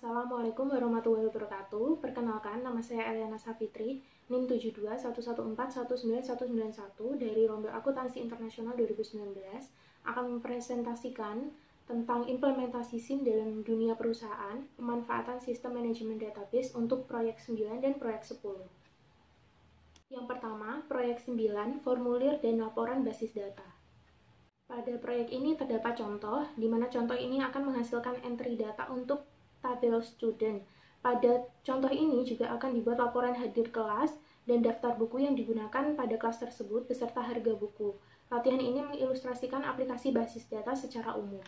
Assalamualaikum warahmatullahi wabarakatuh. Perkenalkan, nama saya Eliana Safitri, NIM 7211419191 dari Rombel Akuntansi Internasional 2019 akan mempresentasikan tentang implementasi SIM dalam dunia perusahaan, pemanfaatan sistem manajemen database untuk proyek 9 dan proyek 10. Yang pertama, proyek 9, formulir dan laporan basis data. Pada proyek ini terdapat contoh, di mana contoh ini akan menghasilkan entry data untuk tabel student. Pada contoh ini juga akan dibuat laporan hadir kelas dan daftar buku yang digunakan pada kelas tersebut beserta harga buku. Latihan ini mengilustrasikan aplikasi basis data secara umum.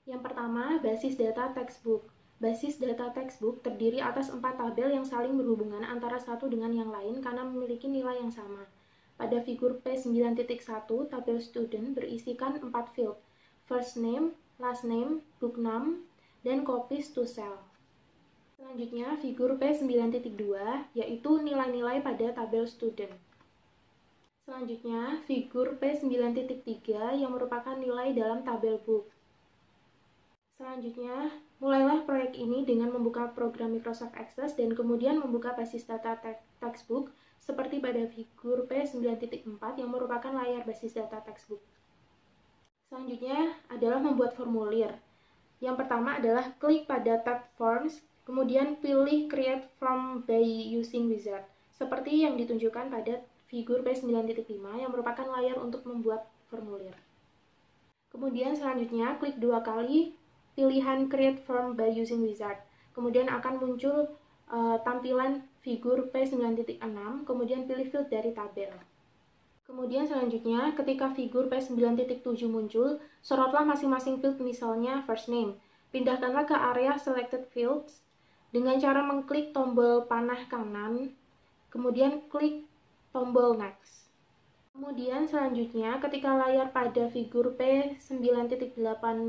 Yang pertama, basis data textbook. Basis data textbook terdiri atas 4 tabel yang saling berhubungan antara satu dengan yang lain karena memiliki nilai yang sama. Pada figur P9.1, tabel student berisikan 4 field, first name, last name, book name, dan copies to sell. Selanjutnya, figur P9.2, yaitu nilai-nilai pada tabel student. Selanjutnya, figur P9.3 yang merupakan nilai dalam tabel book. Selanjutnya, mulailah proyek ini dengan membuka program Microsoft Access dan kemudian membuka basis data textbook seperti pada figur P9.4 yang merupakan layar basis data textbook. Selanjutnya adalah membuat formulir. Yang pertama adalah klik pada tab Forms, kemudian pilih Create Form by Using Wizard, seperti yang ditunjukkan pada figur P9.5 yang merupakan layar untuk membuat formulir. Kemudian selanjutnya klik 2 kali pilihan Create Form by Using Wizard, kemudian akan muncul tampilan figur P9.6, kemudian pilih field dari tabel. Kemudian selanjutnya, ketika figur P9.7 muncul, sorotlah masing-masing field, misalnya first name. Pindahkanlah ke area selected fields dengan cara mengklik tombol panah kanan, kemudian klik tombol next. Kemudian selanjutnya, ketika layar pada figur P9.8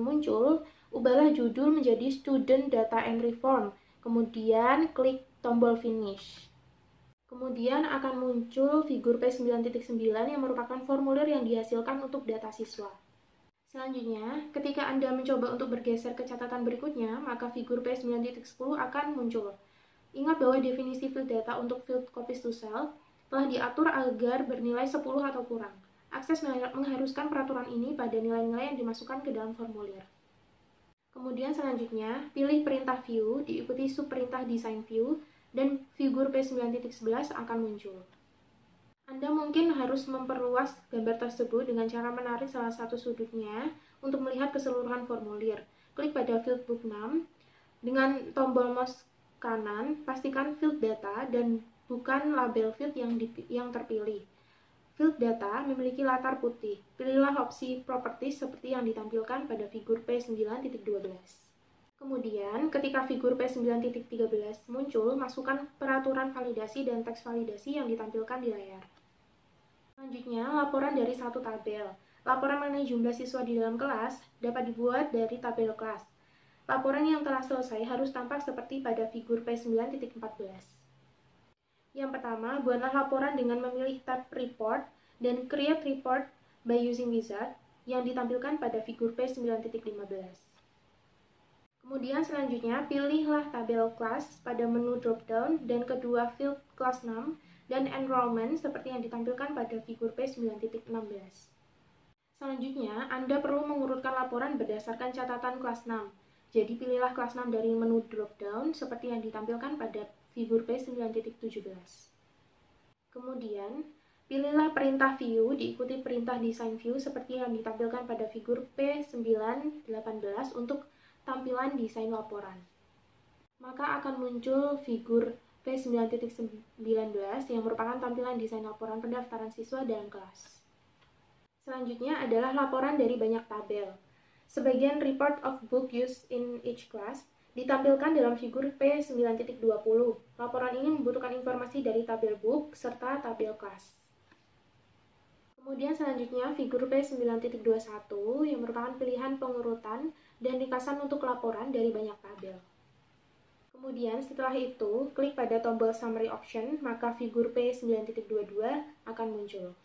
muncul, ubahlah judul menjadi Student Data Entry Form, kemudian klik tombol finish. Kemudian akan muncul figur P9.9 yang merupakan formulir yang dihasilkan untuk data siswa. Selanjutnya, ketika Anda mencoba untuk bergeser ke catatan berikutnya, maka figur P9.10 akan muncul. Ingat bahwa definisi field data untuk field copies to sell telah diatur agar bernilai 10 atau kurang. Akses mengharuskan peraturan ini pada nilai-nilai yang dimasukkan ke dalam formulir. Kemudian selanjutnya, pilih perintah view, diikuti subperintah design view, dan figur P9.11 akan muncul. Anda mungkin harus memperluas gambar tersebut dengan cara menarik salah satu sudutnya untuk melihat keseluruhan formulir. Klik pada field book name, dengan tombol mouse kanan, pastikan field data dan bukan label field yang terpilih. Field data memiliki latar putih. Pilihlah opsi properties seperti yang ditampilkan pada figur P9.12. Kemudian, ketika figur P9.13 muncul, masukkan peraturan validasi dan teks validasi yang ditampilkan di layar. Selanjutnya, laporan dari satu tabel. Laporan mengenai jumlah siswa di dalam kelas dapat dibuat dari tabel kelas. Laporan yang telah selesai harus tampak seperti pada figur P9.14. Yang pertama, buatlah laporan dengan memilih tab Report dan Create Report by Using Wizard yang ditampilkan pada figur P9.15. Kemudian selanjutnya, pilihlah tabel kelas pada menu drop-down dan kedua field kelas 6 dan enrollment seperti yang ditampilkan pada figur P9.16. Selanjutnya, Anda perlu mengurutkan laporan berdasarkan catatan kelas 6. Jadi pilihlah kelas 6 dari menu drop-down seperti yang ditampilkan pada figur P9.17. Kemudian, pilihlah perintah view diikuti perintah design view seperti yang ditampilkan pada figur P9.18 untuk tampilan desain laporan. Maka akan muncul figur P9.19 yang merupakan tampilan desain laporan pendaftaran siswa dalam kelas. Selanjutnya adalah laporan dari banyak tabel. Sebagian report of book used in each class ditampilkan dalam figur P9.20. Laporan ini membutuhkan informasi dari tabel book serta tabel kelas. Kemudian selanjutnya figur P9.21 yang merupakan pilihan pengurutan dan ringkasan untuk laporan dari banyak tabel. Kemudian setelah itu, klik pada tombol Summary Option, maka figur P9.22 akan muncul.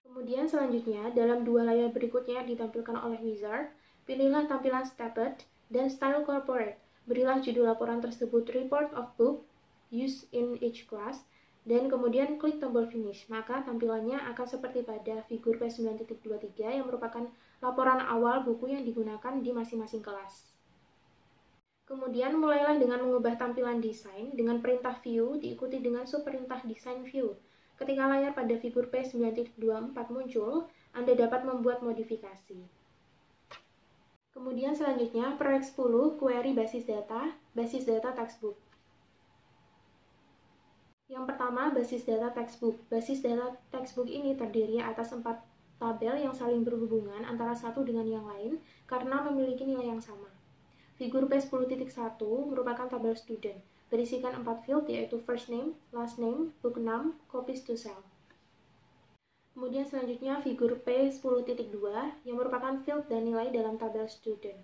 Kemudian selanjutnya, dalam dua layar berikutnya yang ditampilkan oleh wizard, pilihlah tampilan Stepped Dan style corporate, berilah judul laporan tersebut report of book used in each class, dan kemudian klik tombol finish, maka tampilannya akan seperti pada figur P9.23 yang merupakan laporan awal buku yang digunakan di masing-masing kelas. Kemudian mulailah dengan mengubah tampilan desain dengan perintah view diikuti dengan subperintah design view. Ketika layar pada figur P9.24 muncul, Anda dapat membuat modifikasi. Kemudian selanjutnya, proyek 10, query basis data textbook. Yang pertama, basis data textbook. Basis data textbook ini terdiri atas 4 tabel yang saling berhubungan antara satu dengan yang lain karena memiliki nilai yang sama. Figur P10.1 merupakan tabel student, berisikan 4 field yaitu first name, last name, book name, copies to sell. Kemudian selanjutnya figur P10.2 yang merupakan field dan nilai dalam tabel student.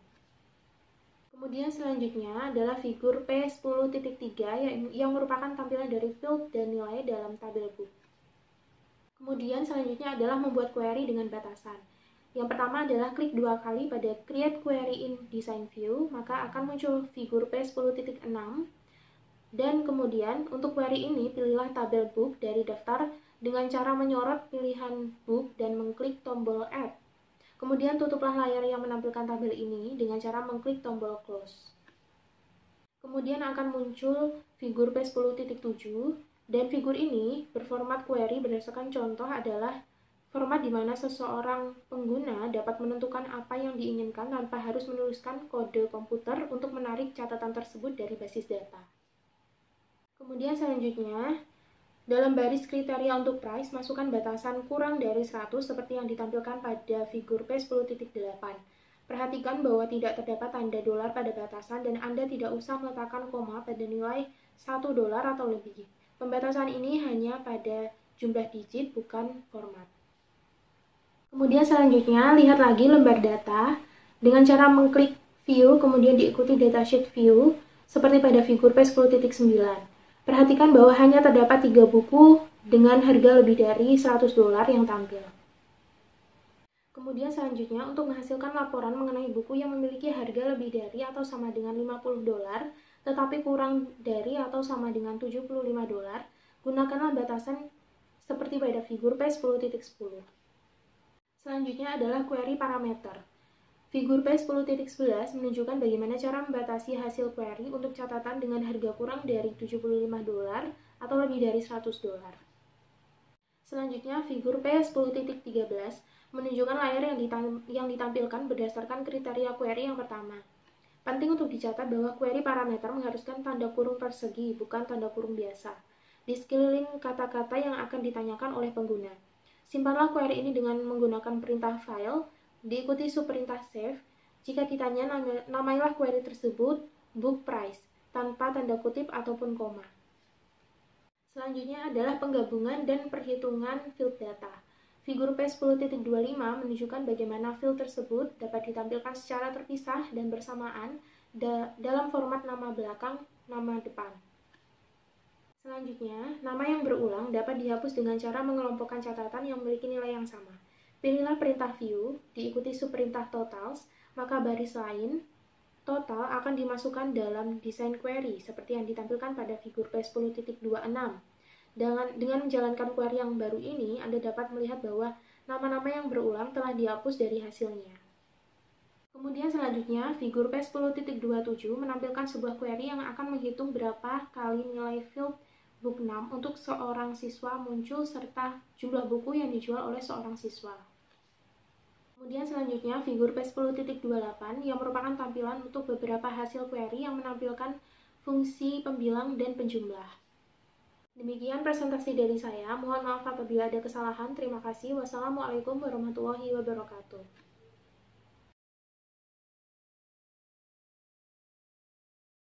Kemudian selanjutnya adalah figur P10.3 yang merupakan tampilan dari field dan nilai dalam tabel book. Kemudian selanjutnya adalah membuat query dengan batasan. Yang pertama adalah klik 2 kali pada Create Query in Design View, maka akan muncul figur P10.6. Dan kemudian untuk query ini, pilihlah tabel book dari daftar dengan cara menyorot pilihan book dan mengklik tombol Add. Kemudian tutuplah layar yang menampilkan tabel ini dengan cara mengklik tombol Close. Kemudian akan muncul figur P10.7, dan figur ini berformat query berdasarkan contoh adalah format di mana seseorang pengguna dapat menentukan apa yang diinginkan tanpa harus menuliskan kode komputer untuk menarik catatan tersebut dari basis data. Kemudian selanjutnya, dalam baris kriteria untuk price, masukkan batasan kurang dari 100 seperti yang ditampilkan pada figur P10.8. Perhatikan bahwa tidak terdapat tanda dolar pada batasan dan Anda tidak usah meletakkan koma pada nilai $1 atau lebih. Pembatasan ini hanya pada jumlah digit, bukan format. Kemudian selanjutnya, lihat lagi lembar data dengan cara mengklik View, kemudian diikuti Datasheet View, seperti pada figur P10.9. Perhatikan bahwa hanya terdapat 3 buku dengan harga lebih dari $100 yang tampil. Kemudian selanjutnya, untuk menghasilkan laporan mengenai buku yang memiliki harga lebih dari atau sama dengan $50, tetapi kurang dari atau sama dengan $75, gunakanlah batasan seperti pada figur P10.10. Selanjutnya adalah query parameter. Figur P10.11 menunjukkan bagaimana cara membatasi hasil query untuk catatan dengan harga kurang dari $75 atau lebih dari $100. Selanjutnya, figur P10.13 menunjukkan layar yang ditampilkan berdasarkan kriteria query yang pertama. Penting untuk dicatat bahwa query parameter mengharuskan tanda kurung persegi, bukan tanda kurung biasa, di sekeliling kata-kata yang akan ditanyakan oleh pengguna. Simpanlah query ini dengan menggunakan perintah file, diikuti subperintah save. Jika ditanya, namailah query tersebut book price, tanpa tanda kutip ataupun koma. Selanjutnya adalah penggabungan dan perhitungan field data. Figur P10.25 menunjukkan bagaimana field tersebut dapat ditampilkan secara terpisah dan bersamaan dalam format nama belakang, nama depan. Selanjutnya, nama yang berulang dapat dihapus dengan cara mengelompokkan catatan yang memiliki nilai yang sama. Pilihlah perintah view, diikuti subperintah totals, maka baris lain, total akan dimasukkan dalam desain query, seperti yang ditampilkan pada figur P10.26. Dengan menjalankan query yang baru ini, Anda dapat melihat bahwa nama-nama yang berulang telah dihapus dari hasilnya. Kemudian selanjutnya, figur P10.27 menampilkan sebuah query yang akan menghitung berapa kali nilai field book 6 untuk seorang siswa muncul serta jumlah buku yang dijual oleh seorang siswa. Kemudian selanjutnya figur P10.28 yang merupakan tampilan untuk beberapa hasil query yang menampilkan fungsi pembilang dan penjumlah. Demikian presentasi dari saya. Mohon maaf apabila ada kesalahan. Terima kasih. Wassalamualaikum warahmatullahi wabarakatuh.